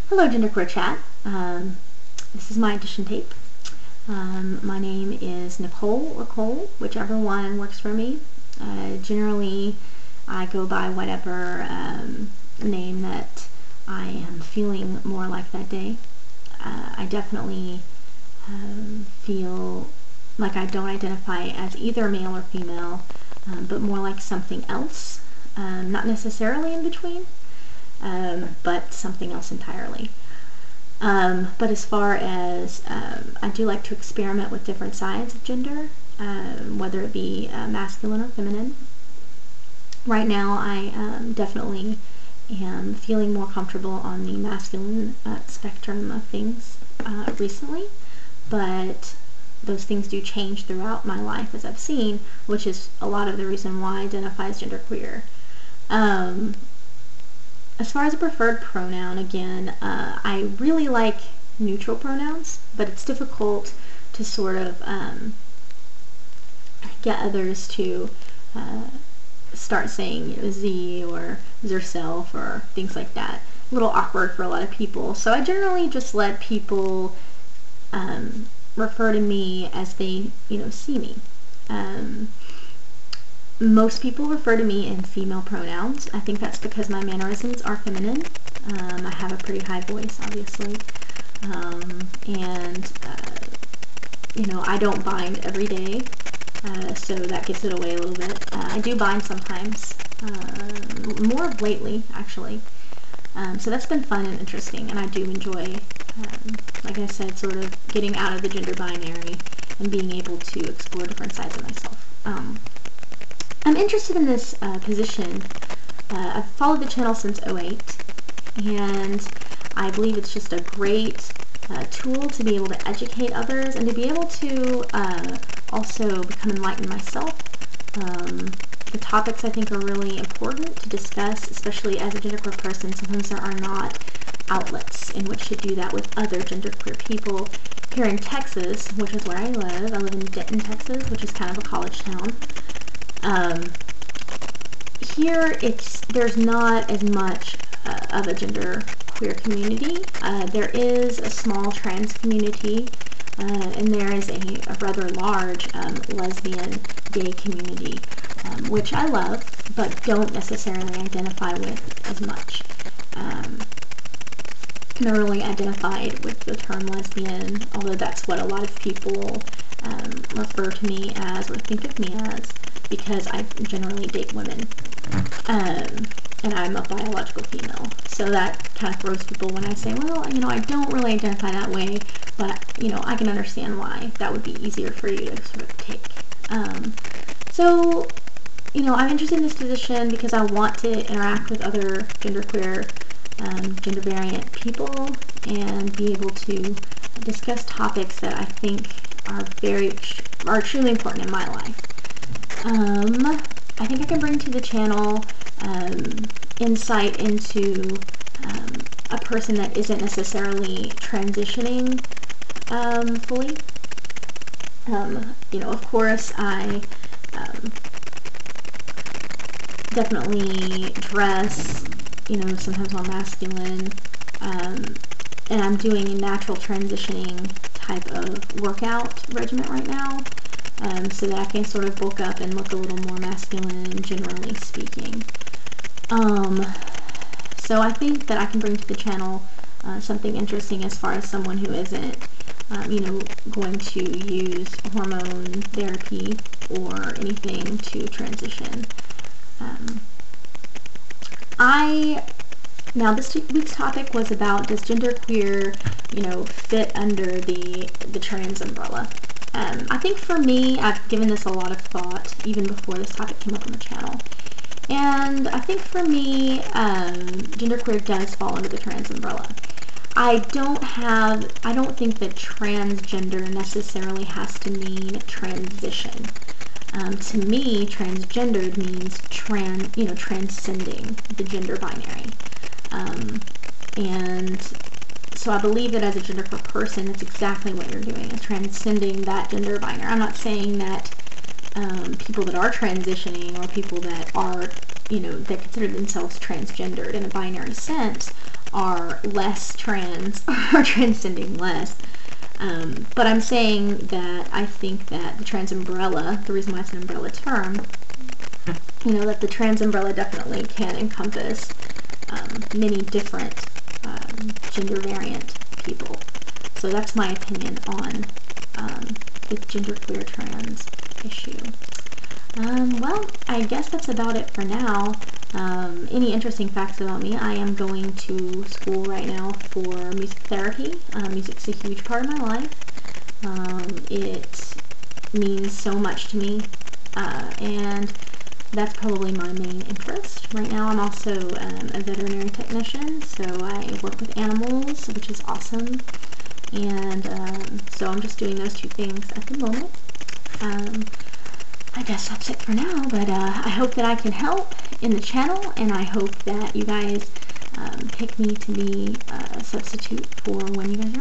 Hello, Genderqueer chat. This is my audition tape. My name is Nicole or Cole, whichever one works for me. Generally, I go by whatever name that I am feeling more like that day. I definitely feel like I don't identify as either male or female, but more like something else, not necessarily in between. But something else entirely. But as far as I do like to experiment with different sides of gender, whether it be masculine or feminine. Right now I definitely am feeling more comfortable on the masculine spectrum of things recently, but those things do change throughout my life, as I've seen, which is a lot of the reason why I identify as genderqueer. As far as a preferred pronoun, again, I really like neutral pronouns, but it's difficult to sort of get others to start saying Z or zerself or things like that. A little awkward for a lot of people. So I generally just let people refer to me as they, see me. Most people refer to me in female pronouns. I think that's because my mannerisms are feminine. I have a pretty high voice, obviously. I don't bind every day, so that gives it away a little bit. I do bind sometimes, more lately, actually. So that's been fun and interesting, and I do enjoy, like I said, sort of getting out of the gender binary and being able to explore different sides of myself. I'm interested in this position. I've followed the channel since 2008, and I believe it's just a great tool to be able to educate others and to be able to also become enlightened myself. The topics I think are really important to discuss, especially as a genderqueer person. Sometimes there are not outlets in which to do that with other genderqueer people. Here in Texas, which is where I live in Denton, Texas, which is kind of a college town. Here there's not as much of a genderqueer community. There is a small trans community, and there is a rather large lesbian gay community, which I love, but don't necessarily identify with as much. Never really identified with the term lesbian, although that's what a lot of people refer to me as or think of me as, because I generally date women, and I'm a biological female. So that kind of throws people when I say, well, I don't really identify that way, but, I can understand why that would be easier for you to sort of take. I'm interested in this position because I want to interact with other genderqueer, gender variant people and be able to discuss topics that I think are truly important in my life. I think I can bring to the channel insight into a person that isn't necessarily transitioning fully. Of course, I definitely dress, sometimes more masculine, and I'm doing a natural transitioning type of workout regimen right now. So that I can sort of bulk up and look a little more masculine, generally speaking. So I think that I can bring to the channel something interesting as far as someone who isn't, going to use hormone therapy or anything to transition. Now this week's topic was about, does genderqueer, fit under the trans umbrella? I think for me, I've given this a lot of thought even before this topic came up on the channel. And I think for me, genderqueer does fall under the trans umbrella. I don't think that transgender necessarily has to mean transition. To me, transgendered means transcending the gender binary. And so I believe that as a genderqueer person, that's exactly what you're doing, is transcending that gender binary. I'm not saying that people that are transitioning or people that are, that consider themselves transgendered in a binary sense are less trans or transcending less. But I'm saying that I think that the trans umbrella, the reason why it's an umbrella term, that the trans umbrella definitely can encompass many different gender variant people. So that's my opinion on the genderqueer trans issue. Well, I guess that's about it for now. Any interesting facts about me? I am going to school right now for music therapy. Music's a huge part of my life. It means so much to me, and that's probably my main interest. Right now I'm also a veterinary technician, so I work with animals, which is awesome. And so I'm just doing those two things at the moment. I guess that's it for now, but I hope that I can help in the channel, and I hope that you guys pick me to be a substitute for when you guys